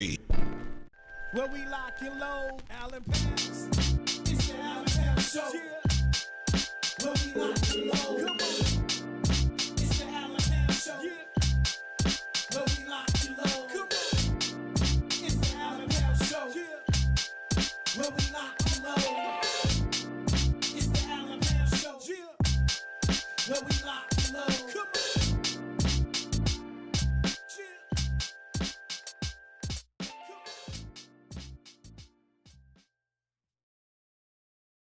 Where we lock and load, Allen Pounds. It's the Allen Pounds Show. Yeah. Where we lock and load. Come on. It's the Allen Pounds Show. Yeah. Where we lock and load. Come on. It's the Allen Pounds Show. Yeah. Where we lock and load. It's the Allen Pounds Show. Yeah. Where we lock and load. Come on.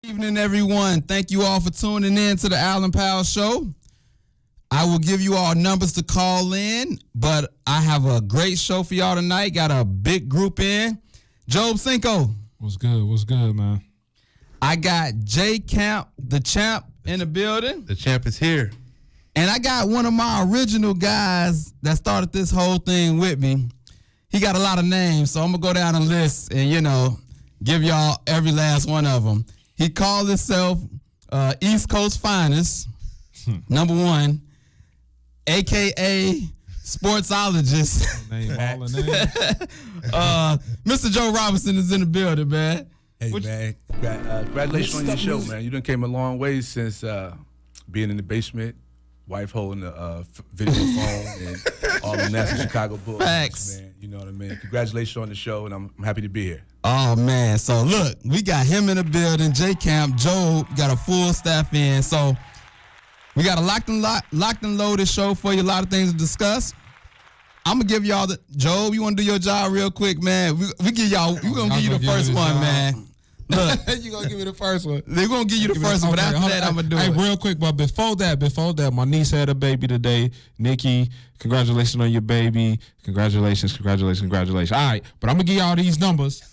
Evening, everyone. Thank you all for tuning in to the Allen Powell Show. I will give you all numbers to call in, but I have a great show for y'all tonight. Got a big group in. Job Cinco. What's good? What's good, man? I got J Camp, the champ, in the building. The champ is here. And I got one of my original guys that started this whole thing with me. He got a lot of names, so I'm going to go down the list and, give y'all every last one of them. He called himself East Coast Finest, number one, a.k.a. Sportsologist. Mr. Joe Robinson is in the building, man. Hey, man. Congratulations on your show, man. You done came a long way since being in the basement, wife holding the video phone, and all the nasty Chicago Bulls. Facts. Man. You know what I mean? Congratulations on the show, and I'm happy to be here. Oh, man. So, look, we got him in the building, J Camp, Joe, got a full staff in. So, we got a locked and loaded show for you, a lot of things to discuss. I'm going to give y'all Joe, you want to do your job real quick, man? We're going to give you the first one, man. Look. You going to give me the first one? They're going to give you the first one, but after that, I'm going to do it. Hey, real quick, but before that, my niece had a baby today. Nikki, congratulations on your baby. Congratulations. All right, but I'm going to give y'all these numbers.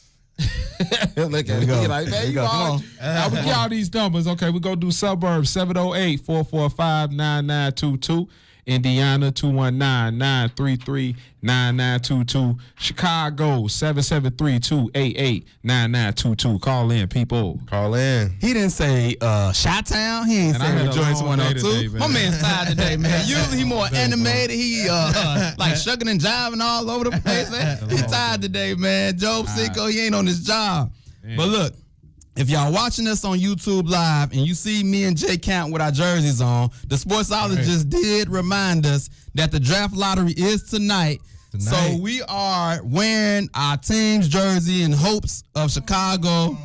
Look at it. Like, man, come on. I'm going to give y'all these numbers. Okay, we're going to do suburbs 708-445-9922. Indiana 219-933-9922. Chicago 773-288-9922. Call in, people. Call in. He didn't say Chi-Town. He ain't say Rejoice 102. My man's tired today, man. Usually he more animated. He like shucking and jiving all over the place. Man. He tired today, man. Job Cinco, he ain't on his job. Man. But look, if y'all watching us on YouTube Live and you see me and J Camp with our jerseys on, the Sportsologist did remind us that the draft lottery is tonight. So we are wearing our team's jersey in hopes of Chicago.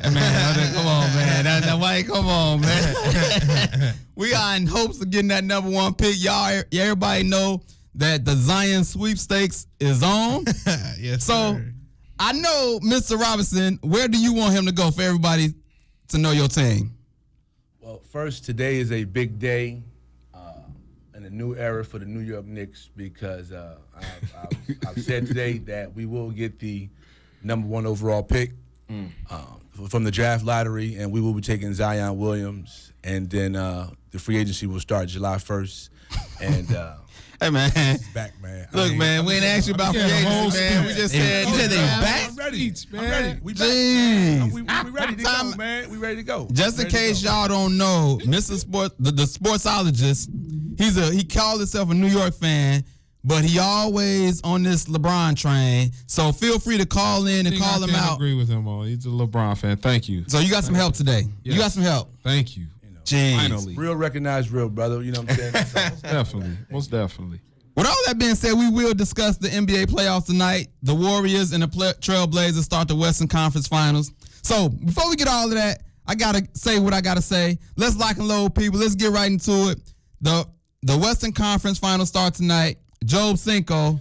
Man, come on, man. Come on, man. We are in hopes of getting that number one pick. Everybody know that the Zion sweepstakes is on. Yes, so, sir. I know, Mr. Robinson, where do you want him to go for everybody to know your team? Well, first, today is a big day and a new era for the New York Knicks because I've said today that we will get the number one overall pick from the draft lottery, and we will be taking Zion Williams, and then the free agency will start July 1st. And hey, man. Back, man. Look, man, we ain't asked you about free agency, man. We just said they back. I'm ready. Man. I'm ready. We back. We ready to go, man. We ready to go. Just in case y'all don't know, Mr. The Sportsologist, he called himself a New York fan, but he always on this LeBron train. So feel free to call in and call him out. I agree with him on. He's a LeBron fan. Thank you. So you got some help today. Yes. You got some help. Thank you. Jeez. Finally. Real recognized real, brother. You know what I'm saying? Most definitely. With all that being said, we will discuss the NBA playoffs tonight. The Warriors and the Trailblazers start the Western Conference Finals. So before we get all of that, I got to say what I got to say. Let's lock and load, people. Let's get right into it. The Western Conference Finals start tonight. Job Cinco,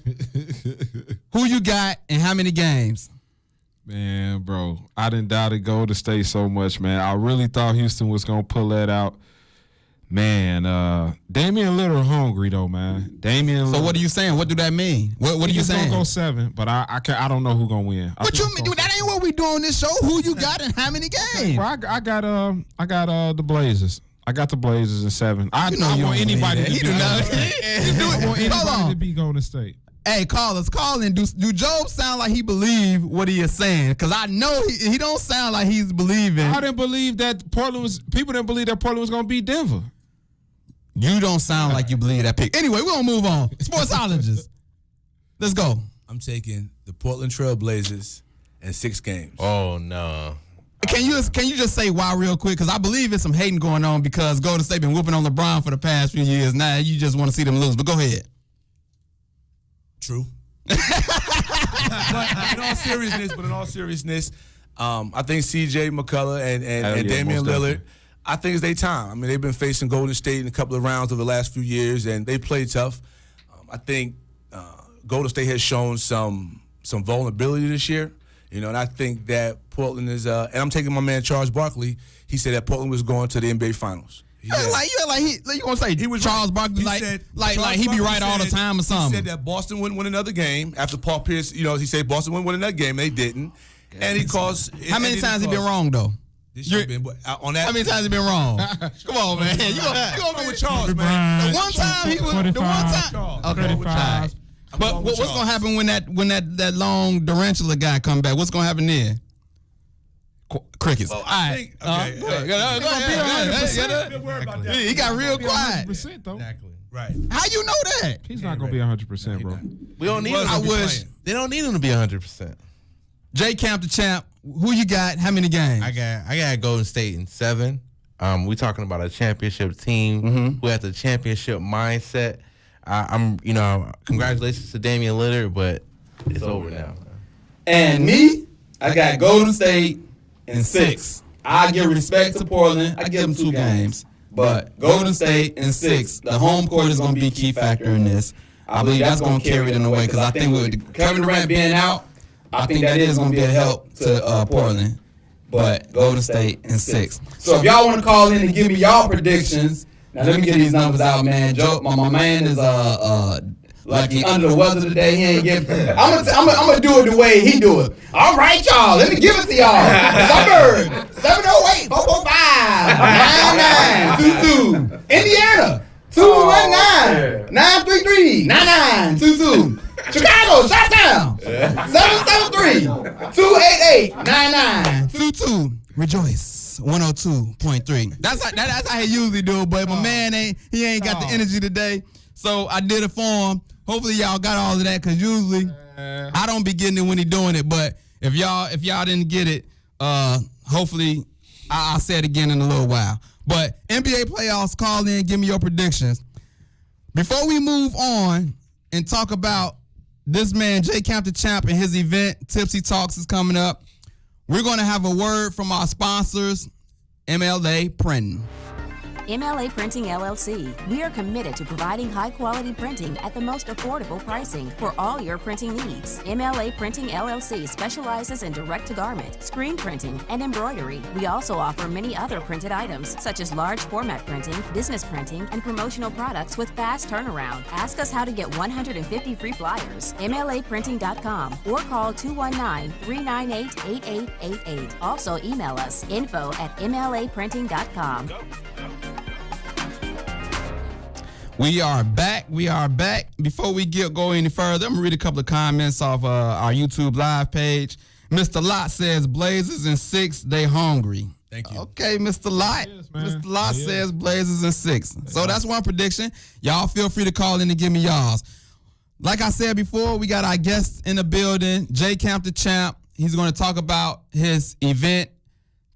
who you got and how many games? Man, bro, I didn't doubt it Golden State so much, man. I really thought Houston was going to pull that out. Man, Damian Lillard hungry, though, man. Damian Lillard. So what are you saying? What do that mean? What are you saying? He's going to go 7, but I don't know who's going to win. What you mean? That ain't what we do on this show. Who you got and how many games? Well, I got the Blazers. I got the Blazers in 7. I want anybody to be Golden State. Hey, callers, call in. Do Job sound like he believe what he is saying? Because I know he don't sound like he's believing. I didn't believe that people didn't believe that Portland was going to beat Denver. You don't sound like you believe that pick. Anyway, we're going to move on. Sportsologist. Let's go. I'm taking the Portland Trail Blazers in 6 games. Oh, no. Can you just say why real quick? Because I believe there's some hating going on because Golden State been whooping on LeBron for the past few years. Now you just want to see them lose. But go ahead. True. but in all seriousness, I think C.J. McCullough and Damian Lillard, I think it's their time. I mean, they've been facing Golden State in a couple of rounds over the last few years, and they played tough. I think Golden State has shown some vulnerability this year. And I think that Portland is, and I'm taking my man Charles Barkley. He said that Portland was going to the NBA Finals. You gonna say he was Charles Barkley he be right all the time or something? He said that Boston wouldn't win another game after Paul Pierce. He said Boston wouldn't win another game. They didn't, and he caused. How many times he been wrong though? On that. How many times he been wrong? Come on, man. You gonna with Charles, man. The one time he was. The one time. Okay, right. But what's gonna happen when that long tarantula guy come back? What's gonna happen there? Crickets. Well, I think. Okay. He got real quiet. Exactly. Right. How you know that? He's not gonna be 100%, bro. We don't need him. I wish they don't need him to be 100%. J Camp the champ. Who you got? How many games? I got Golden State in 7. We talking about a championship team who has the championship mindset. Congratulations to Damian Lillard, but it's over now. And me, I got Golden State in 6. I give respect to Portland. I give them 2 games, but Golden State in 6. The home court is going to be a key factor in this. I believe that's going to carry them away because I think with Kevin Durant being out, I think that is going to be a help to Portland. But Golden State in 6. So if y'all want to call in and give me y'all predictions. Now let me get these numbers out, man. Joe, my man is like he under the weather today. He ain't getting. I'm gonna do it the way he do it. All right, y'all. Let me give it to y'all. Suburb 708-445-9922. Indiana 219-933-9922. Chicago, Chi-Town 773-288-9922. Rejoice. 102.3. That's how he usually do it, but my man he ain't got the energy today. So I did it for him. Hopefully y'all got all of that because usually I don't be getting it when he doing it. But if y'all didn't get it, hopefully I'll say it again in a little while. But NBA playoffs, call in, give me your predictions. Before we move on and talk about this man, J Camp the Champ, and his event, Tipsy Talks, is coming up. We're going to have a word from our sponsors, MLA Printing. MLA Printing LLC. We are committed to providing high-quality printing at the most affordable pricing for all your printing needs. MLA Printing LLC specializes in direct-to-garment, screen printing, and embroidery. We also offer many other printed items, such as large format printing, business printing, and promotional products with fast turnaround. Ask us how to get 150 free flyers. MLAprinting.com or call 219-398-8888. Also email us info@mlaprinting.com. We are back. Before we go any further, I'm going to read a couple of comments off our YouTube live page. Mr. Lott says, Blazers in 6, they hungry. Thank you. Okay, Mr. Lott. Mr. Lott says Blazers in 6. So that's one prediction. Y'all feel free to call in and give me y'all's. Like I said before, we got our guests in the building, J Camp the Champ. He's going to talk about his event,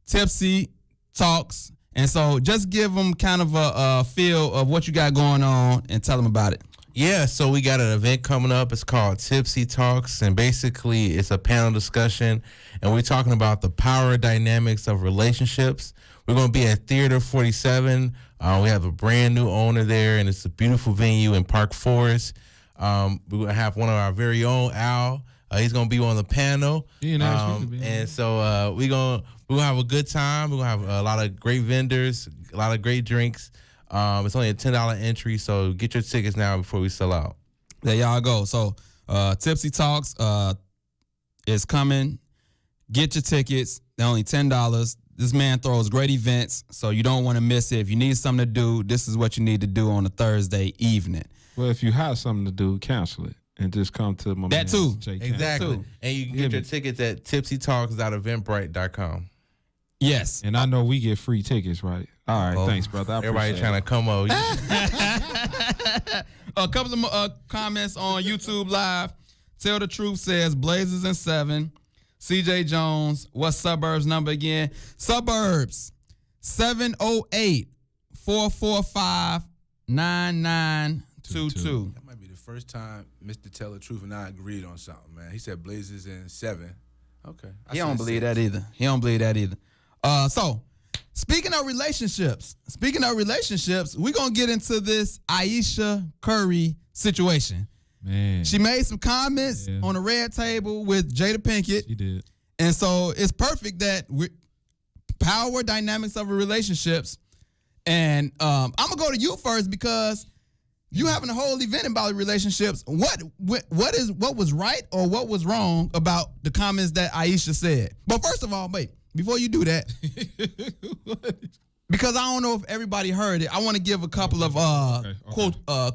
Tipsy Talks. And so just give them kind of a feel of what you got going on and tell them about it. Yeah, so we got an event coming up. It's called Tipsy Talks, and basically it's a panel discussion, and we're talking about the power dynamics of relationships. We're going to be at Theater 47. We have a brand new owner there, and it's a beautiful venue in Park Forest. We're going to have one of our very own, Al. He's going to be on the panel. And so we're going to have a good time. We're going to have a lot of great vendors, a lot of great drinks. It's only a $10 entry, so get your tickets now before we sell out. There y'all go. So Tipsy Talks is coming. Get your tickets. They're only $10. This man throws great events, so you don't want to miss it. If you need something to do, this is what you need to do on a Thursday evening. Well, if you have something to do, cancel it. And just come to my that man, too. Exactly. And you can get your tickets at tipsytalks.eventbrite.com. Yes. And I know we get free tickets, right? All right, thanks, brother. Everybody trying to come over. A couple of comments on YouTube Live. Tell the Truth says Blazers in 7. CJ Jones, what suburbs number again? Suburbs 708-445-9922. That might be the first time Mr. Tell the Truth and I agreed on something, man. He said Blazers in 7. Okay. He don't believe that either. So, speaking of relationships, we're going to get into this Ayesha Curry situation. Man. She made some comments on the red table with Jada Pinkett. She did. And so it's perfect that power dynamics of relationships. And I'm going to go to you first because you having a whole event about relationships. What was right or what was wrong about the comments that Ayesha said? But first of all, wait, before you do that, because I don't know if everybody heard it, I want to give a couple of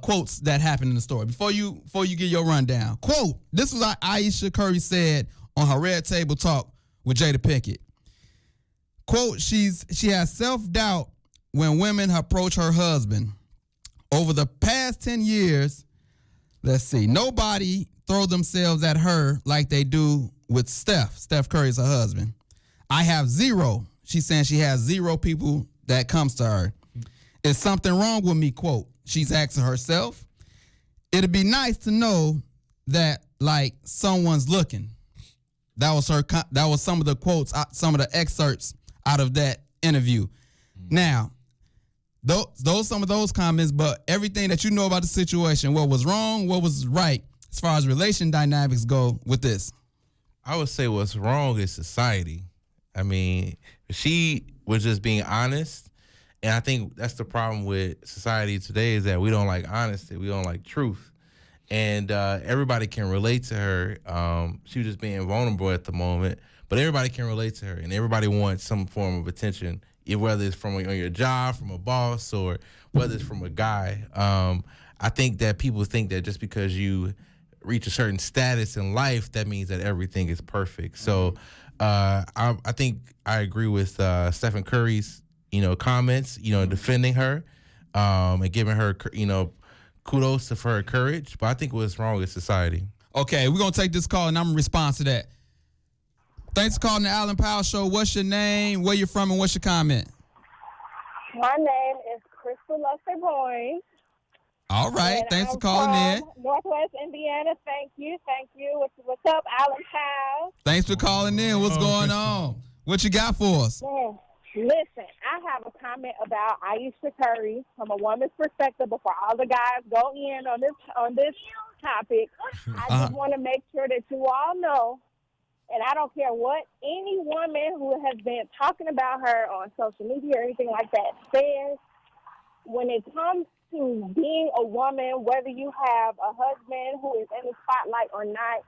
quotes that happened in the story before you get your rundown. Quote: This was what Ayesha Curry said on her Red Table Talk with Jada Pinkett. Quote: She has self-doubt when women approach her husband. Over the past 10 years, let's see, nobody throw themselves at her like they do with Steph. Steph Curry's her husband. I have zero. She's saying she has zero people that comes to her. Is something wrong with me? Quote. She's asking herself. It'd be nice to know that like someone's looking. That was her. That was some of the quotes, some of the excerpts out of that interview. Now, those some of those comments, but everything that you know about the situation, what was wrong, what was right, as far as relation dynamics go with this. I would say what's wrong is society. I mean, she was just being honest, and I think that's the problem with society today is that we don't like honesty, we don't like truth, and everybody can relate to her. She was just being vulnerable at the moment, but everybody can relate to her, and everybody wants some form of attention, whether it's from on your job, from a boss, or whether it's from a guy. I think that people think that just because you reach a certain status in life, that means that everything is perfect. So I think I agree with Stephen Curry's, comments, defending her and giving her, kudos for her courage. But I think what's wrong with society. Okay, we're going to take this call, and I'm going to respond to that. Thanks for calling the Alan Powell Show. What's your name, where you're from, and what's your comment? My name is Crystal Luster-Boyne. All right, thanks for calling in. Northwest Indiana, thank you. What's up, Alan Powell? Thanks for calling in. What's going on? What you got for us? Man, listen, I have a comment about Ayesha Curry from a woman's perspective before all the guys go in on this topic. I just want to make sure that you all know, and I don't care what any woman who has been talking about her on social media or anything like that says, when it comes to being a woman, whether you have a husband who is in the spotlight or not,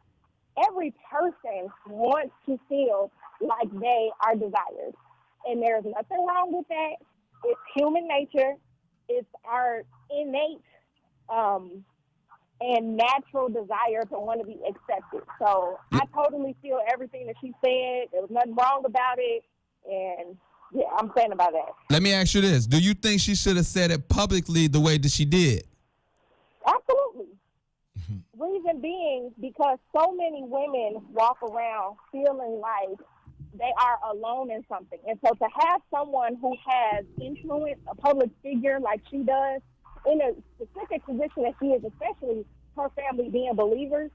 every person wants to feel like they are desired. And there's nothing wrong with that. It's human nature. It's our innate and natural desire to want to be accepted. So I totally feel everything that she said. There was nothing wrong about it. And yeah, I'm saying about that. Let me ask you this. Do you think she should have said it publicly the way that she did? Absolutely. Reason being, because so many women walk around feeling like they are alone in something. And so to have someone who has influence, a public figure like she does, in a specific position that she is, especially her family being believers,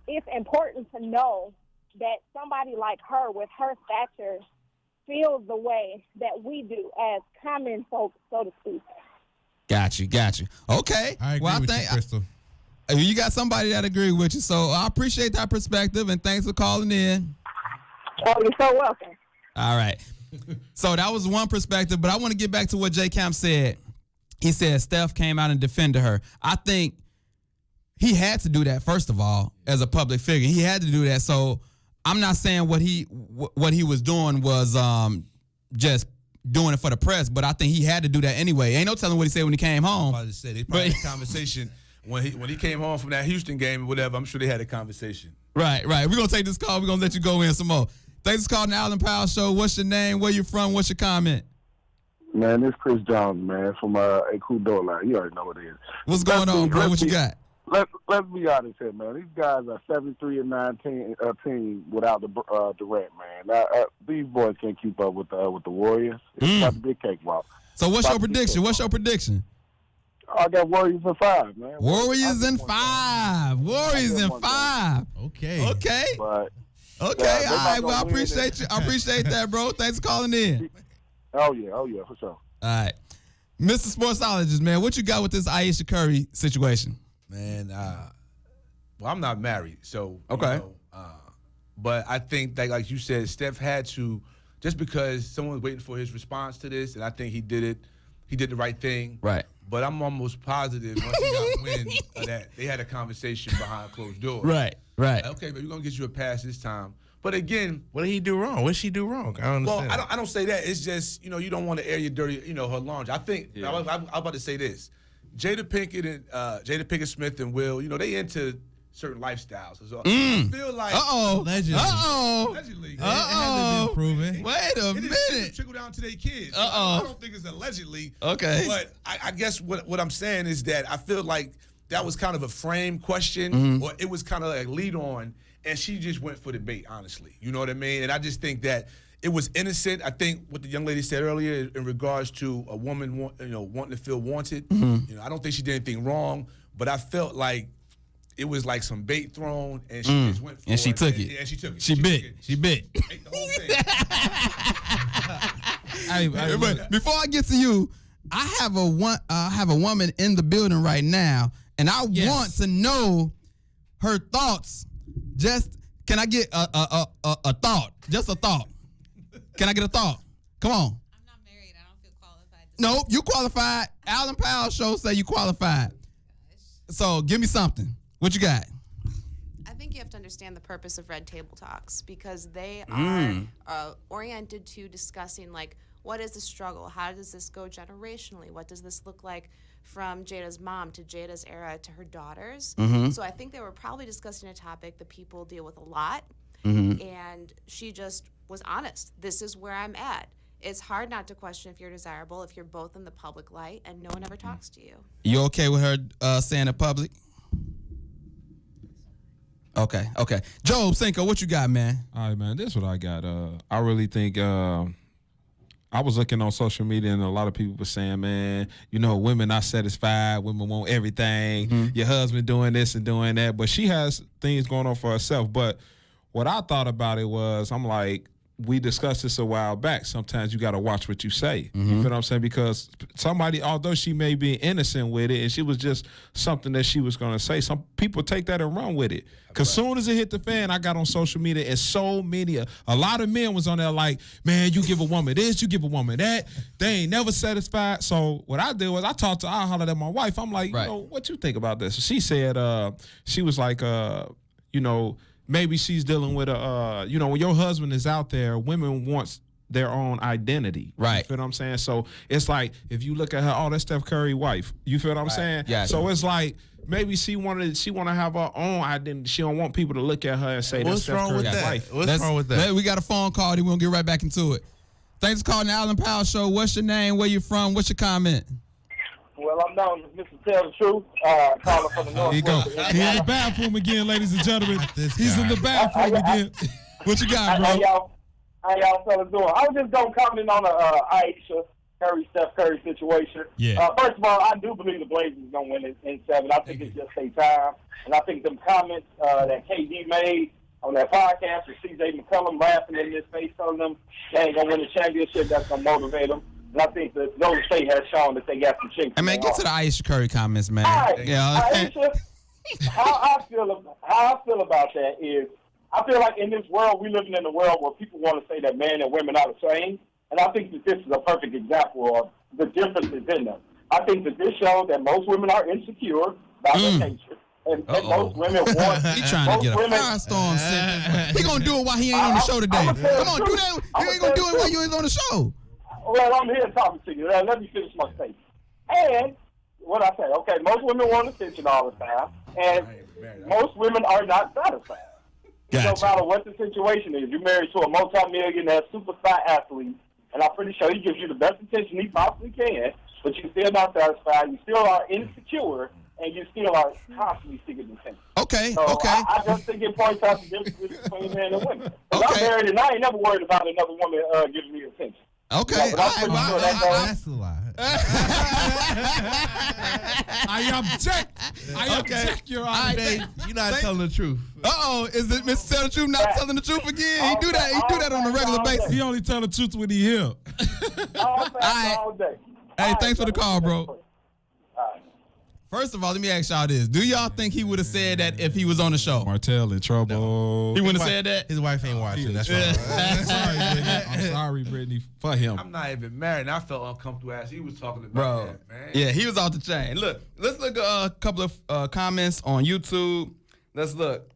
it's important to know that somebody like her with her stature feels the way that we do as common folk, so to speak. Got you. Okay. I agree with you, Crystal. You got somebody that agree with you, so I appreciate that perspective, and thanks for calling in. Oh, you're so welcome. All right. So that was one perspective, but I want to get back to what J. Camp said. He said Steph came out and defended her. I think he had to do that, first of all, as a public figure. He had to do that. So I'm not saying what he was doing was just doing it for the press, but I think he had to do that anyway. Ain't no telling what he said when he came home. I just said they probably had a conversation when he came home from that Houston game or whatever. I'm sure they had a conversation. Right. We're going to take this call. We're going to let you go in some more. Thanks for calling the Alan Powell Show. What's your name? Where you from? What's your comment? Man, this Chris Jones, man, from Cool Door Line. You already know what it is. What's going on, bro? What you got? let's be honest here, man. These guys are 73-19 team without Durant, man. These boys can't keep up with the Warriors. It's about to be a cakewalk. So what's your prediction? What's your prediction? I got Warriors in 5, man. Warriors in 5. Warriors in 5. Okay. But Okay. All right. Well, I appreciate you. I appreciate that, bro. Thanks for calling in. Oh yeah, for sure. All right. Mr. Sportsologist, man, what you got with this Ayesha Curry situation? Man, well, I'm not married, so okay. You know, but I think that, like you said, Steph had to, just because someone's waiting for his response to this, and I think he did it. He did the right thing. Right. But I'm almost positive once he got wind of that, they had a conversation behind closed doors. Right. Okay, but we're gonna get you a pass this time. But again, what did he do wrong? What did she do wrong? I don't understand. Well, I don't say that. It's just, you don't want to air your dirty, her laundry. I think I was about to say this. Jada Pinkett Smith and Will, they into certain lifestyles. So I feel like allegedly. Allegedly. It hasn't been proven. Wait a minute. Trickle down to their kids. I don't think it's allegedly. Okay. But I guess what I'm saying is that I feel like that was kind of a frame question, or it was kind of like lead on, and she just went for the bait, honestly. You know what I mean? And I just think that it was innocent. I think what the young lady said earlier in regards to a woman, wanting to feel wanted. I don't think she did anything wrong, but I felt like it was like some bait thrown, and she just went for it. And she took it. And she took it. She bit. She bit. Ate the whole thing. But before I get to you, I have a woman in the building right now, and I want to know her thoughts. Can I get a thought? Just a thought. Can I get a thought? Come on. I'm not married. I don't feel qualified. Nope, you qualified. Alan Powell show say you qualified. So give me something. What you got? I think you have to understand the purpose of Red Table Talks, because they are oriented to discussing, like, what is the struggle? How does this go generationally? What does this look like from Jada's mom to Jada's era to her daughters? So I think they were probably discussing a topic that people deal with a lot. And she just was honest. This is where I'm at. It's hard not to question if you're desirable if you're both in the public light and no one ever talks to you. You okay with her saying in public? Okay. Job Cinco, what you got, man? All right, man. This is what I got. I really think I was looking on social media, and a lot of people were saying, man, women not satisfied. Women want everything. Your husband doing this and doing that. But she has things going on for herself. But what I thought about it was, I'm like, we discussed this a while back. Sometimes you got to watch what you say. You feel what I'm saying? Because somebody, although she may be innocent with it, and she was just something that she was going to say, some people take that and run with it. Because soon as it hit the fan, I got on social media, and so many, a lot of men was on there like, man, you give a woman this, you give a woman that. They ain't never satisfied. So what I did was I hollered at my wife. I'm like, what you think about this? She said, she was like, maybe she's dealing with when your husband is out there, women wants their own identity. Right. You feel what I'm saying? So it's like, if you look at her, that's Steph Curry wife. You feel what I'm saying? Yeah. So it's like, maybe she want to have her own identity. She don't want people to look at her and say, that's Steph Curry's wife. What's wrong with that? We got a phone call. We're going to get right back into it. Thanks for calling the Alan Powell Show. What's your name? Where you from? What's your comment? Well, I'm known as Mr. Tell the Truth, calling from the North. Here you go. He in the bathroom again, ladies and gentlemen. He's in the bathroom again. What you got, bro? How y'all fellas doing? I was just going to comment on the Ayesha Curry, Steph Curry situation. Yeah. First of all, I do believe the Blazers are going to win in 7. I think it's just a time. And I think them comments that KD made on that podcast with CJ McCollum laughing in his face telling them they ain't going to win the championship, that's going to motivate them. And I think that Golden State has shown that they got some chinks. Hey, man, get to the Ayesha Curry comments, man. All right. Yeah. Ayesha, how I feel about that is, I feel like in this world, we living in a world where people want to say that men and women are the same. And I think that this is a perfect example of the differences in them. I think that this shows that most women are insecure by their nature. And most women want... He trying to get a firestorm sentence. He going to do it while he ain't on the show today. Come on, do that. You ain't going to do it while you ain't on the show. Well, I'm here talking to you. Let me finish my statement. And what I say, okay, most women want attention all the time, and most women are not satisfied. Gotcha. No matter what the situation is, you're married to a multi-millionaire superstar athlete, and I'm pretty sure he gives you the best attention he possibly can, but you're still not satisfied. You still are insecure, and you still are constantly seeking attention. Okay, So okay. I just think it points out the difference between men and women. Okay. I'm married and I ain't never worried about another woman giving me attention. Okay. But I'm pretty sure That's a lie. I object, Your Honor. Dave, you're not telling the truth. Uh-oh, is it Mr. Tell the Truth not telling the truth again? He do that on a regular basis. He only tell the truth when he here. All day. Hey, thanks for the call, bro. All right. First of all, let me ask y'all this. Do y'all think he would have said that if he was on the show? Martell in trouble. He wouldn't have said that? His wife ain't watching. That's Yeah. right. I'm sorry, Brittany, for him. I'm not even married, and I felt uncomfortable as he was talking about Bro, that, man. yeah, he was off the chain. Look, let's look at a couple of comments on YouTube. Let's look.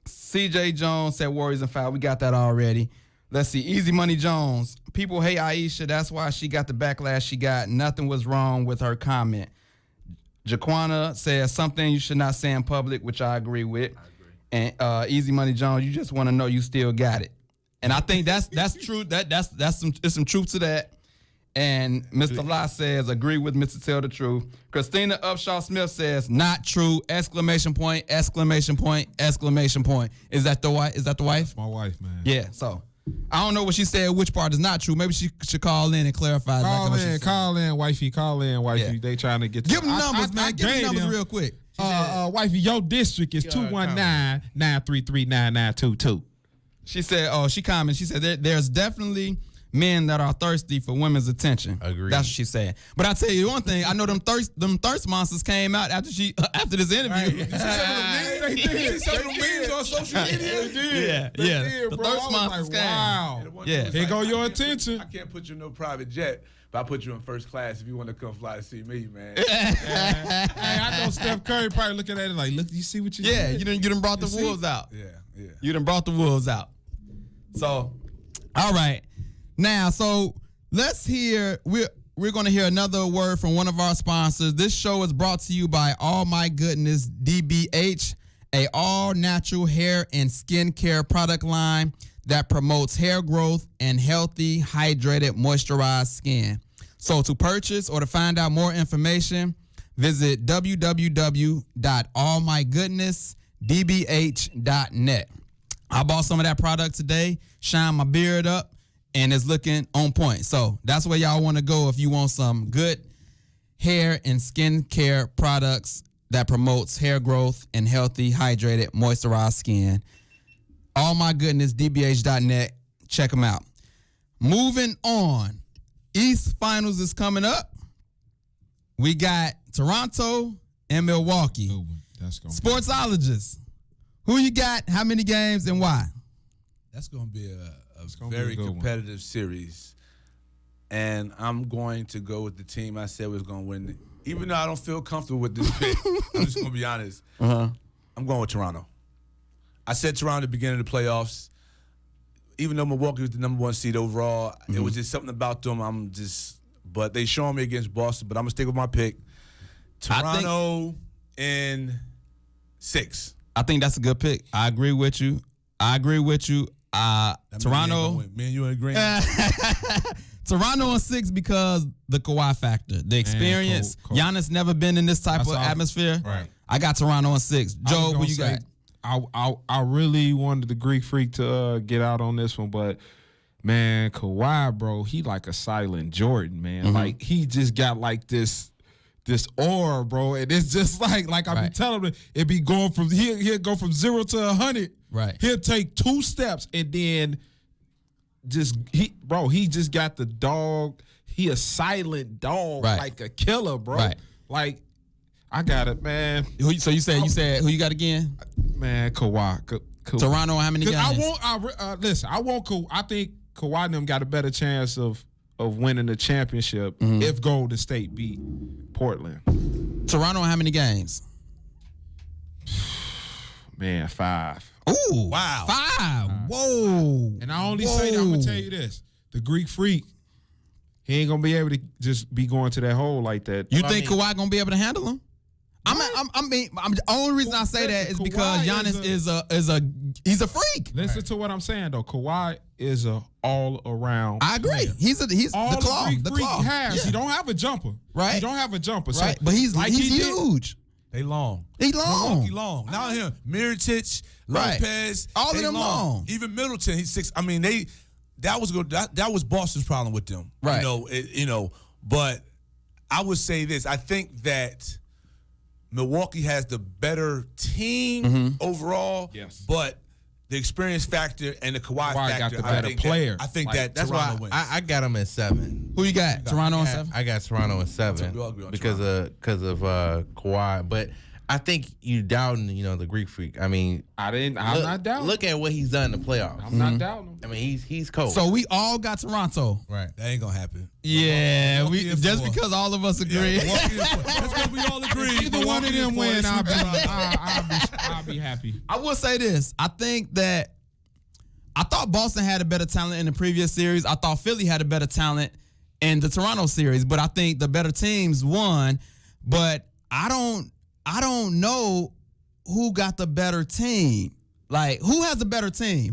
CJ Jones said Warriors and foul. We got that already. Let's see. Easy Money Jones. People hate Aisha. That's why she got the backlash she got. Nothing was wrong with her comment. Jaquana says something you should not say in public, which I agree with. And Easy Money Jones, you just want to know you still got it. And I think that's true. There's some truth to that. And Mr. La says, agree with Mr. Tell the Truth. Christina Upshaw Smith says, not true! Exclamation point! Exclamation point! Exclamation point! Is that the wife? That's my wife, man. Yeah. So I don't know what she said. Which part is not true? Maybe she should call in and clarify. Call in, wifey. Yeah. They trying to get. Give them numbers, man. Give them numbers real quick. Wifey, your district is 219-933-9922. She said, she commented, she said, there's definitely men that are thirsty for women's attention. Agreed. That's what she said. But I tell you one thing, I know them thirst monsters came out after this interview. They did. Some of the memes on social media. Yeah. The thirst monsters came. Wow. Yeah. Here go your attention. I can't put you in no private jet, but I put you in first class if you want to come fly to see me, man. Hey, I know Steph Curry probably looking at it like, look, you see what you did? You done brought the wolves out. Yeah. You done brought the wolves out. So, all right. Now, so let's hear, we're going to hear another word from one of our sponsors. This show is brought to you by All My Goodness DBH, a all-natural hair and skincare product line that promotes hair growth and healthy, hydrated, moisturized skin. So to purchase or to find out more information, visit www.allmygoodnessdbh.net. I bought some of that product today, shined my beard up, and it's looking on point. So that's where y'all want to go if you want some good hair and skincare products that promotes hair growth and healthy, hydrated, moisturized skin. All My Goodness, DBH.net. Check them out. Moving on. East Finals is coming up. We got Toronto and Milwaukee. That's going Sportsologist. Who you got, how many games, and why? That's going to be a very competitive series. And I'm going to go with the team I said was going to win. Even though I don't feel comfortable with this pick, I'm just going to be honest. I'm going with Toronto. I said Toronto at the beginning of the playoffs. Even though Milwaukee was the number one seed overall, it was just something about them. But they showing me against Boston. But I'm going to stick with my pick. Toronto in 6. I think that's a good pick. I agree with you. Toronto. Me and you agree. Toronto in 6 because the Kawhi factor, the experience. Giannis never been in this type of atmosphere. Right. I got Toronto in 6. Joe, who you got? I really wanted the Greek Freak to get out on this one, but man, Kawhi, bro, he like a silent Jordan, man. Like he just got like this aura, bro, and it's just like I be telling him, it be going from he'll go from 0 to 100. Right. He'll take 2 steps and then he just got the dog. He a silent dog, like a killer, bro. Right. Like I got it, man. So you said who you got again? Man, Kawhi. Toronto, how many games? I think Kawhi and them got a better chance of winning the championship if Golden State beat Portland. Toronto, how many games? Man, 5. Ooh, wow, 5. Whoa. And I only say that, I'm gonna tell you this: the Greek Freak, he ain't gonna be able to just be going to that hole like that. You think Kawhi gonna be able to handle him? The only reason I say that is because Giannis he's a freak. Listen to what I'm saying though. Kawhi is a all around. I agree. Player. He's all the claw. The Greek has. He don't have a jumper. Right. He don't have a jumper. Right. So, But he's like huge. They long. He long. Milwaukee long. Now him, Mirotic, Lopez, all of them long. Even Middleton, he's 6. I mean, that was good. That was Boston's problem with them. Right. But I would say this. I think that Milwaukee has the better team overall. Yes. But the experience factor and the Kawhi factor, got the better player. I think that's why Toronto wins. I got them at 7. Who you got? Toronto on 7? I got Toronto at 7 because of Kawhi. But I think you doubting, the Greek Freak. I mean, I'm not doubting. Look at what he's done in the playoffs. I'm not doubting him. I mean, he's cold. So we all got Toronto. Right. That ain't gonna happen. Yeah, just because all of us agree. That's because we all agree. Either one of them win, I'll be happy. I will say this. I thought Boston had a better talent in the previous series. I thought Philly had a better talent in the Toronto series, but I think the better teams won. But I don't know who got the better team. Like, who has the better team?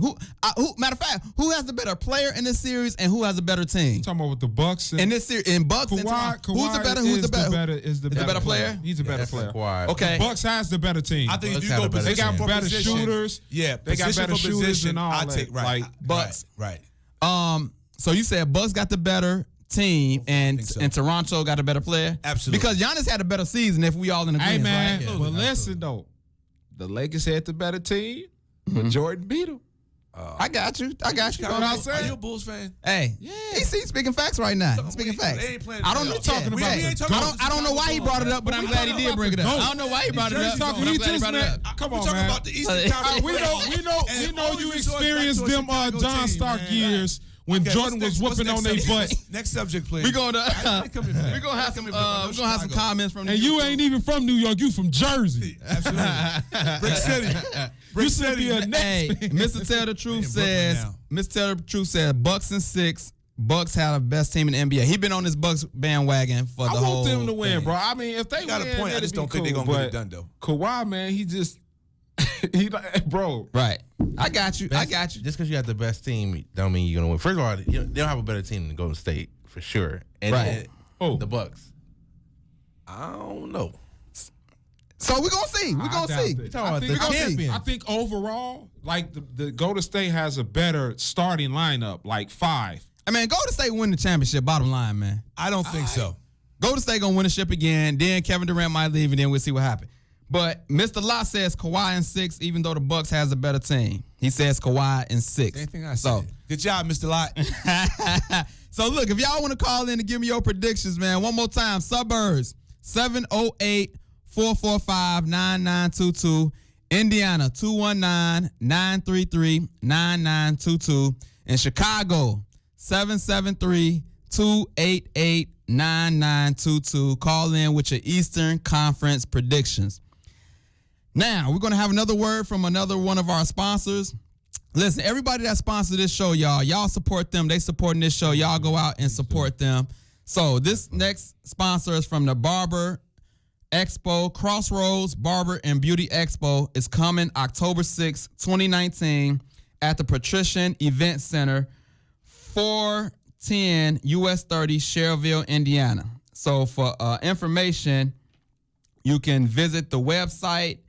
Matter of fact, who has the better player in this series and who has a better team? Talking about with the Bucks in this series, in Bucks and Toronto. Who's the better player? He's a better player. Kawhi. Okay, the Bucks has the better team. I think if you Bucks go had a position they got for better position, shooters. Yeah, they got better shooters and all I that. take right. Bucks. Right. So you said Bucks got the better team and Toronto got a better player? Absolutely. Because Giannis had a better season if we all in agreement. Hey, man, right? but listen, though. The Lakers had the better team, but Jordan beat them. I got you. You know what I'm saying? Are you a Bulls fan? Hey, he's speaking facts right now. Speaking facts. They ain't playing I don't know playoffs. talking Yeah, about. I don't know why he brought it up, but I'm glad he did bring it up. I don't know why he brought it up, but I'm glad he brought it up. Come on, We're talking man. about the Eastern Conference. We know you experienced them John Stark years when Jordan was whooping on their butt. Next subject, please. We're gonna have some comments from. And you ain't even from New York. You from Jersey. Absolutely. Brick City. You should be a next. Hey, Mr. Tell the Truth says. Mr. Tell the Truth said Bucks and 6. Bucks have the best team in the NBA. He been on this Bucks bandwagon for the whole. I want them to win, thing. bro. I mean, if they got win, a point. I just don't think they're gonna get it done though. Kawhi, man, he just bro. Right. I got you. Just because you got the best team don't mean you're gonna win. First of all, they don't have a better team than Golden State for sure. And the Bucks. I don't know. So we're gonna see. We're gonna see. We're talking about the champions. I think overall, like the Golden State has a better starting lineup, like 5. I mean, Golden State win the championship. Bottom line, man. I don't think so. Golden State gonna win the ship again. Then Kevin Durant might leave, and then we'll see what happens. But Mr. Lott says Kawhi in 6, even though the Bucks has a better team. He says Kawhi in 6. Same thing I said. Good job, Mr. Lott. So look, if y'all want to call in and give me your predictions, man, one more time. Suburbs 708-445-9922. Indiana 219-933-9922. In Chicago 773-288-9922. Call in with your Eastern Conference predictions. Now, we're going to have another word from another one of our sponsors. Listen, everybody that sponsored this show, y'all support them. They supporting this show. Y'all go out and support them. So this next sponsor is from the Barber Expo. Crossroads Barber and Beauty Expo is coming October 6, 2019 at the Patrician Event Center, 410 US 30, Schererville, Indiana. So for information, you can visit the website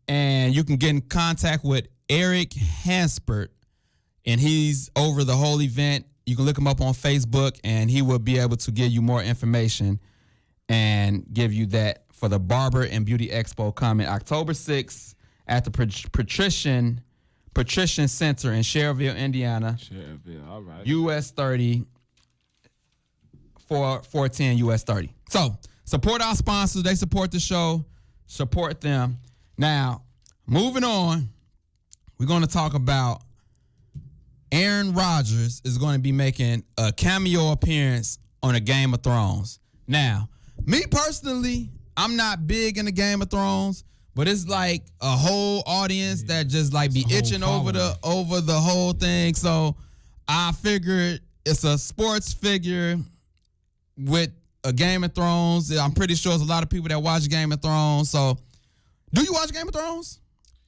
and you can get in contact with Eric Hanspert, and he's over the whole event. You can look him up on Facebook, and he will be able to give you more information and give you that for the Barber and Beauty Expo coming October 6th at the Patrician Center in Schererville, Indiana. Schererville, all right. US 30 410 US 30. So support our sponsors. They support the show. Support them. Now, moving on, we're going to talk about Aaron Rodgers is going to be making a cameo appearance on a Game of Thrones. Now, me personally, I'm not big in the Game of Thrones, but it's like a whole audience that just like be itching over the whole thing. So I figured it's a sports figure with a Game of Thrones. I'm pretty sure there's a lot of people that watch Game of Thrones. So, do you watch Game of Thrones,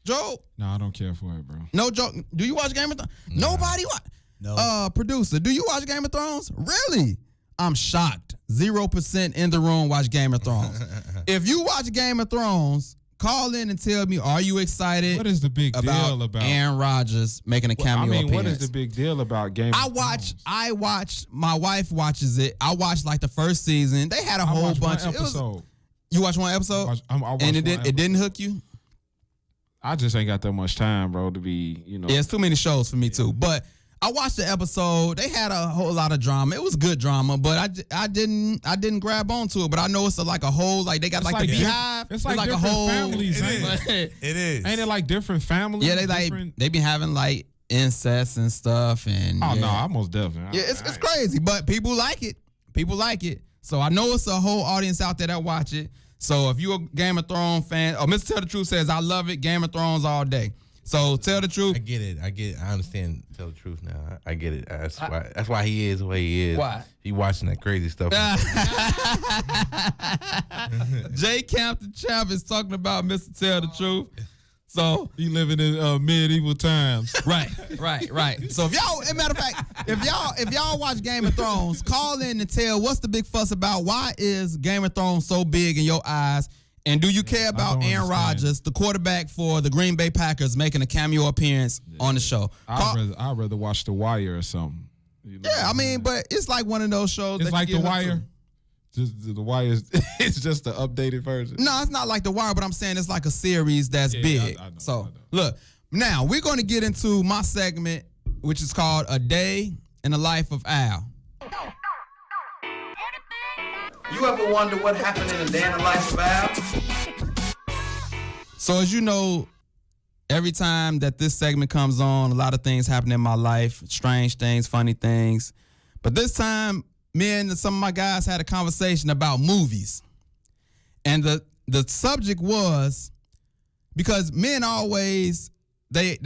Joe? No, I don't care for it, bro. No joke. Do you watch Game of Thrones? Nah. Nobody watch. No. Producer, do you watch Game of Thrones? Really? I'm shocked. 0% in the room watch Game of Thrones. If you watch Game of Thrones, call in and tell me, are you excited? What is the big deal about Aaron Rodgers making a cameo appearance? What is the big deal about Game of Thrones? I watch, my wife watches it. I watched like the first season. They had a whole bunch of episodes. You watched one episode? I watched and it didn't hook you? I just ain't got that much time, bro, to be, Yeah, it's too many shows for me too. But I watched the episode. They had a whole lot of drama. It was good drama, but I didn't grab onto it. But I know it's like a whole, like they got like the beehive. It's like a different whole families. It is. Ain't it like different families? Yeah, they be having like incest and stuff. And no, I most definitely. Yeah, it's crazy, but people like it. People like it. So I know it's a whole audience out there that watch it. So if you're a Game of Thrones fan, Mr. Tell the Truth says, I love it, Game of Thrones all day. So tell the truth. I get it. I understand. Tell the truth now. I get it. That's why he is the way he is. Why? He watching that crazy stuff. J Camp the Champ is talking about Mr. Tell the Truth. So he living in medieval times. Right. So if y'all, as a matter of fact, if y'all watch Game of Thrones, call in and tell what's the big fuss about. Why is Game of Thrones so big in your eyes? And do you care about Aaron Rodgers, the quarterback for the Green Bay Packers, making a cameo appearance on the show? I'd rather watch The Wire or something. Yeah, I mean, but it's like one of those shows. It's like The Wire. Just The Wire. It's just the updated version. No, it's not like The Wire, but I'm saying it's like a series that's big. I know, so look, now we're going to get into my segment, which is called A Day in the Life of Al. You ever wonder what happened in a day in the life of Al? So as you know, every time that this segment comes on, a lot of things happen in my life, strange things, funny things. But this time, me and some of my guys had a conversation about movies. And the subject was, because men always, they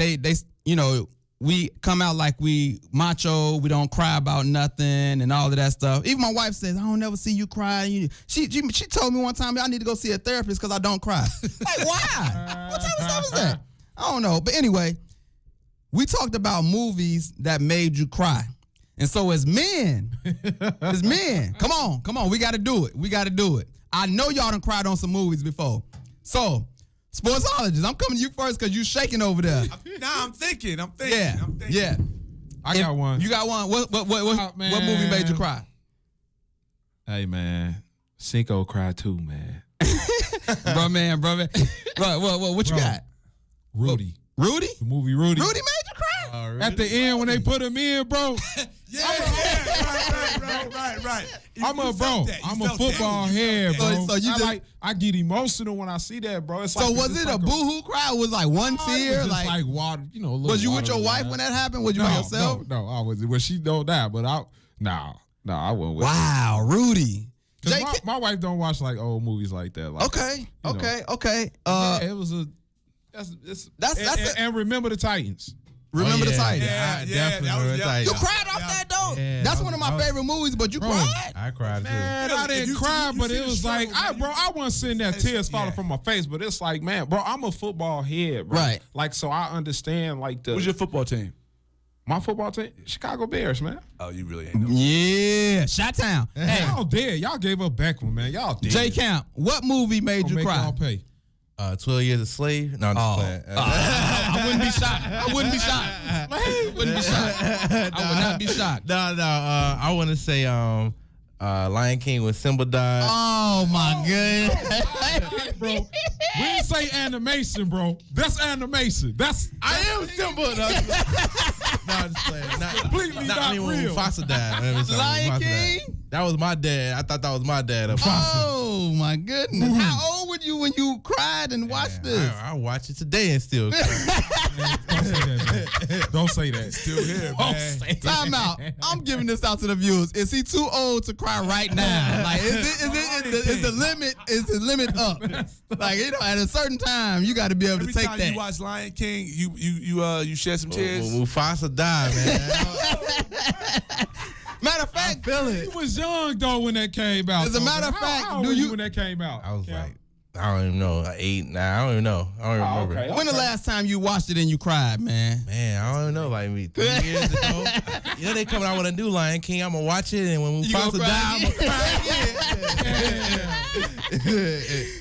we come out like we macho, we don't cry about nothing and all of that stuff. Even my wife says, I don't never see you cry. She told me one time I need to go see a therapist because I don't cry. Like, why? What type of stuff is that? I don't know. But anyway, we talked about movies that made you cry. And so as men, come on, we got to do it. I know y'all done cried on some movies before. So, sportsologist, I'm coming to you first because you shaking over there. I'm thinking. Yeah. I got one. You got one. What movie made you cry? Hey, man. Cinco cried too, man. Bro, man. Bro, what you got? Rudy. Rudy? The movie Rudy. Rudy made you cry? Really? At the end when they put him in, bro. Right. I'm a football head, bro. So I get emotional when I see that, bro. So was it a boohoo cry? Was like one tear? It was just like water, Was you with your wife when that happened? Was you by yourself? No, I was. Well, she know that, but I wasn't with her. Wow, Rudy. My wife don't watch like old movies like that. Like, okay. It was and Remember the Titans. Remember the Titans. I definitely remember the Titans. You cried off that though. Yeah, that's one of my favorite movies. But you cried. I cried too. Man, I didn't cry, but it was like, I wasn't sitting there tears falling from my face. But it's like, man, bro, I'm a football head, bro. Right. Like, so I understand like Who's your football team? My football team, Chicago Bears, man. Oh, you really ain't know. Yeah, Chi-Town. Hey, y'all dead. Y'all gave up Beckham, man. Y'all dead. J Camp, what movie made you cry? Y'all pay. 12 Years a Slave? No, I'm just playing. I wouldn't be shocked. I would not be shocked. No. I want to say Lion King when Simba died. Oh, my goodness. Bro, we didn't say animation, bro. That's animation. I am Simba. No, I'm just playing. Completely not real. When Mufasa died. Lion King? That was my dad. I thought that was my dad. Oh, my goodness. How old were you when you cried and watched this? I watch it today and still cry. Don't say that. Still here, man. Time out. I'm giving this out to the viewers. Is he too old to cry right now? Like, is the limit up? Like, at a certain time, you got to be able to take that. Every time you watch Lion King, you shed some tears. Mufasa died, man. Matter of fact, He was young though when that came out. As a matter of fact, how old were you when that came out? I was like I don't even know. 8, 9. I don't even know. I don't remember. Okay. When the last time you watched it and you cried, man? Man, I don't even know. Like 3 years ago. You know they coming out with a new Lion King. I'm gonna watch it, and when Mufasa die, I'm gonna cry.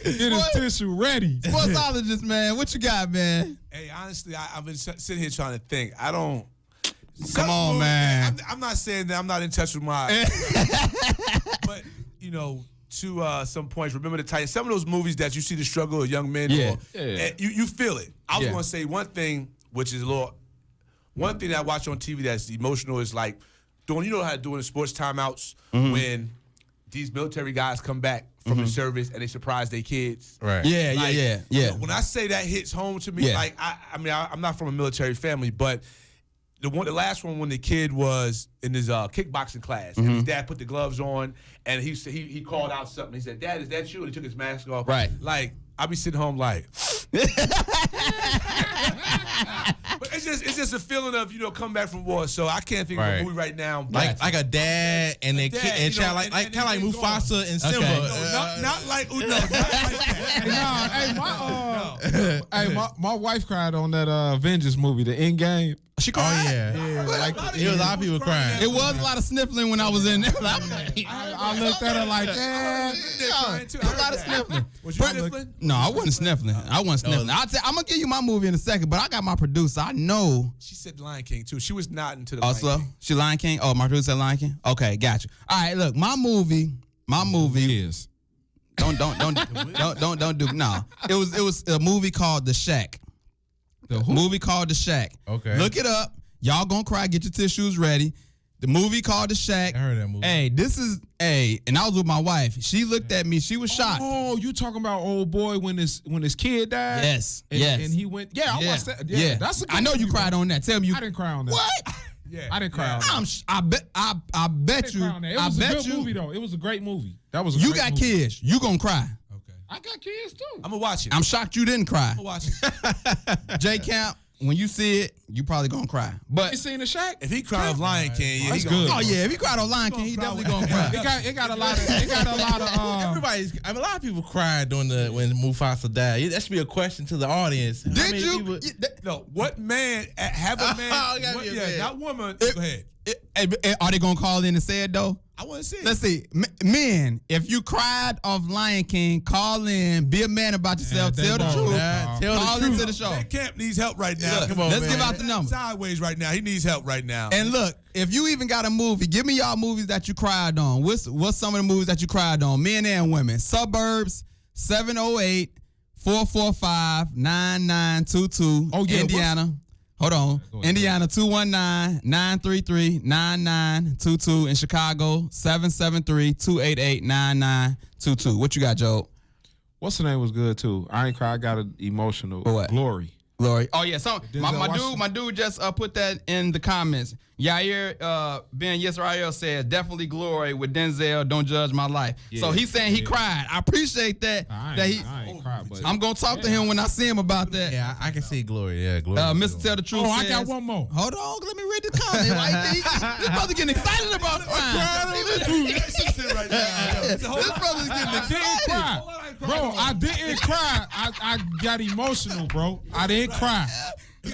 Get his tissue ready. Sportsologist, man, what you got, man? Hey, honestly, I've been sitting here trying to think. I don't. Come on, man. I'm not saying that I'm not in touch with my. But you know, to some points, remember the Titans. Some of those movies that you see the struggle of young men. Yeah. And you feel it. I was gonna say one thing, which is one thing that I watch on TV that's emotional is like you know how to do in the sports timeouts when these military guys come back from the service and they surprise their kids. Right. Yeah, You know, when I say that hits home to me, like I mean, I'm not from a military family, but the last one when the kid was in his kickboxing class and his dad put the gloves on and he called out something. He said, "Dad, is that you?" And he took his mask off. Right. Like I be sitting home like. But it's just a feeling of come back from war. So I can't think of a movie right now. Like a dad and a kid and child, like kind of like Mufasa and Simba. Okay. No, not like not like that. My wife cried on that Avengers movie, the Endgame. She cried? Oh yeah. Like there was a lot of people crying. It was a lot of sniffling when I was in there. I looked at her like, that. A lot of sniffling. Was you sniffling? No, I wasn't sniffling. I'm gonna give you my movie in a second, but I got my producer. I know. She said Lion King too. She was nodding to the Also, Lion King. she Lion King. Oh, my producer said Lion King. Okay, got you. All right, look, my movie is. Don't do no. It was a movie called The Shack. The who? Movie called The Shack. Okay. Look it up. Y'all gonna cry. Get your tissues ready. The movie called The Shack. I heard that movie. Hey, and I was with my wife. She looked at me. She was shocked. Oh, you talking about old boy when his kid died? Yes. And he went. Yeah, I watched that. Yeah, that's a good I know you movie, cried bro. on that. Tell me you. I didn't cry on that. What? Yeah. I didn't cry on that. I bet you. It was a good movie though. It was a great movie. That was. You got kids. You gonna cry. Okay. I got kids too. I'm gonna watch it. I'm shocked you didn't cry. I'm gonna watch it. J Camp, when you see it, you probably gonna cry. But You seen The Shack? If he cried of Lion King, yeah, That's he gonna- good. oh yeah, if he cried on Lion King, he definitely gonna cry. It got a lot of. Everybody's. I mean, a lot of people cried when Mufasa died. That should be a question to the audience. How Did many you? people- No, what man have a man? gotta be a man. Not woman. Go ahead. Are they gonna call in and say it though? I want to see it. Let's see, men. If you cried off Lion King, call in. Be a man about yourself. Tell the truth. Call into the show. Man Camp needs help right now. Look, Come on, let's man. give out the number. Sideways right now. He needs help right now. And look, if you even got a movie, give me y'all movies that you cried on. What's some of the movies that you cried on? Men and women. Suburbs, 708-445-9922. Oh, yeah, Indiana. Hold on. Indiana, 219-933-9922. In Chicago, 773-288-9922. What you got, Joe? What's the name was good too. I ain't cry. I got an emotional. What? Glory. Glory. Oh yeah, Denzel my dude just put that in the comments. Yair Ben Yisrael says definitely Glory with Denzel. Don't judge my life. Yeah, So he's saying he cried. I appreciate that. I ain't cry, but I'm gonna talk to him when I see him about that. Yeah, I can see Glory. Yeah, Glory. Mr. Tell the Truth. I says, got one more. Hold on, let me read the comment. This brother getting excited about crying. Sit right now. This brother's getting I didn't excited. cry. Bro, I didn't cry. I got emotional, bro. I didn't cry.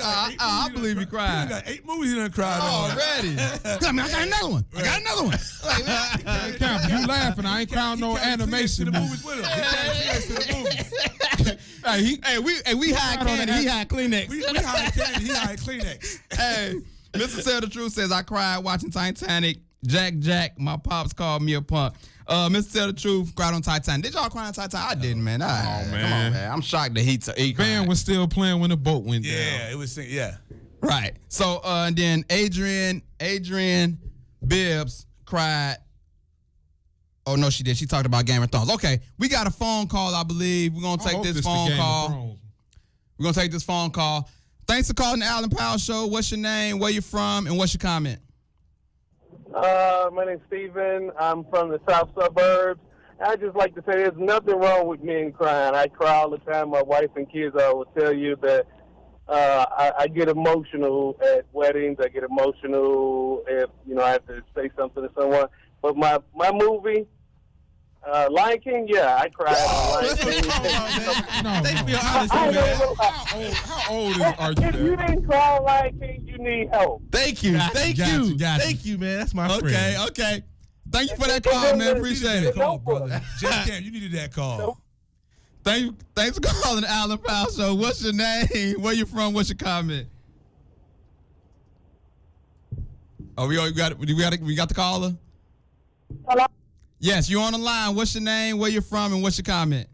I believe he He cried. got 8 movies he done cried on. Already. I got another one. Hey, Camp, you laughing. I ain't crying no animation The movie. movies with him. He carried to the movies. We hide candy. He hide Kleenex. We hide candy. He hide Kleenex. Hey, Mr. Tell the Truth says I cried watching Titanic. Jack, my pops called me a punk. Mr. Tell the Truth cried on Titanic. Did y'all cry on Titanic? I didn't, man. Come on, man. I'm shocked that he cried. Van was still playing when the boat went down. Yeah, it was. Yeah. Right. So and then Adrian Bibbs cried. Oh no, she did. She talked about Game of Thrones. Okay, we got a phone call, I believe. We're gonna take this phone call. We're gonna take this phone call. Thanks for calling the Alan Powell Show. What's your name? Where you from? And what's your comment? My name's Steven. I'm from the south suburbs. I just like to say there's nothing wrong with men crying. I cry all the time. My wife and kids will tell you that I get emotional at weddings. I get emotional if I have to say something to someone. But my movie, Lion King, yeah, I cried on Lion King. They feel honest, man. How old are you? If you didn't cry on Lion King, you need help. Thank you. Thank you, man. That's my friend. Okay. Thank you for that call, man. Appreciate it. Call, brother. Just Cam, you needed that call. Thanks for calling the Alan Powell Show. What's your name? Where you from? What's your comment? Oh, we got the caller? Hello? Yes, you're on the line. What's your name? Where you from? And what's your comment?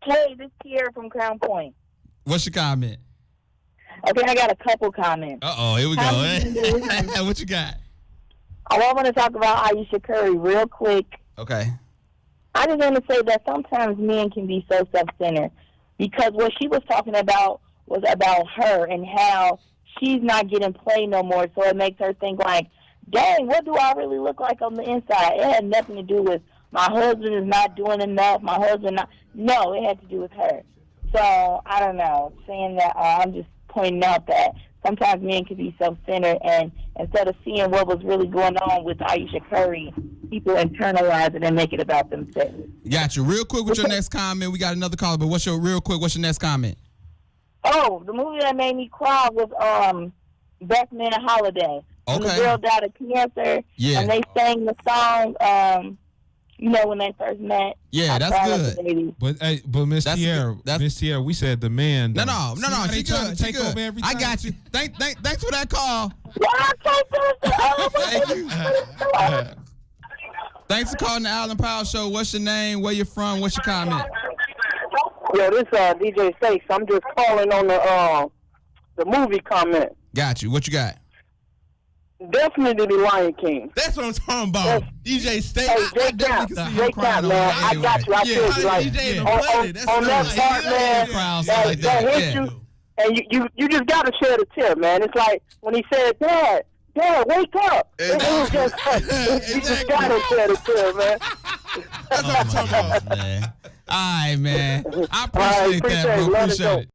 Hey, this is Kiera from Crown Point. What's your comment? Okay, I got a couple comments. Here we go. What you got? I want to talk about Aisha Curry real quick. Okay. I just want to say that sometimes men can be so self-centered because what she was talking about was about her and how she's not getting played no more, so it makes her think like, dang, what do I really look like on the inside? It had nothing to do with my husband is not doing enough, my husband not. No, it had to do with her. So, I don't know, saying that I'm just pointing out that sometimes men can be self-centered, and instead of seeing what was really going on with Aisha Curry, people internalize it and make it about themselves. Got you. Real quick with your next comment. We got another caller, but what's your next comment? Oh, the movie that made me cry was Best Man Holiday. When the girl died of cancer, and they sang the song, when they first met. Yeah, that's good. But Miss Tierra, we said the man. No, she trying good. to take over everything. I got you. Thanks for that call. Thanks for calling the Alan Powell Show. What's your name? Where you from? What's your comment? Yeah, this DJ Stakes. I'm just calling on the movie comment. Got you. What you got? Definitely the Lion King. That's what I'm talking about. DJ Stakes. Hey, Jake Cap, man. I got you. I feel you. Like, on that part, man, that hit you. And you just got to share the tip, man. It's like when he said, Dad, wake up. You just got to share the tip, man. That's what I'm talking about, man. All right, man. I appreciate that, bro. Appreciate it.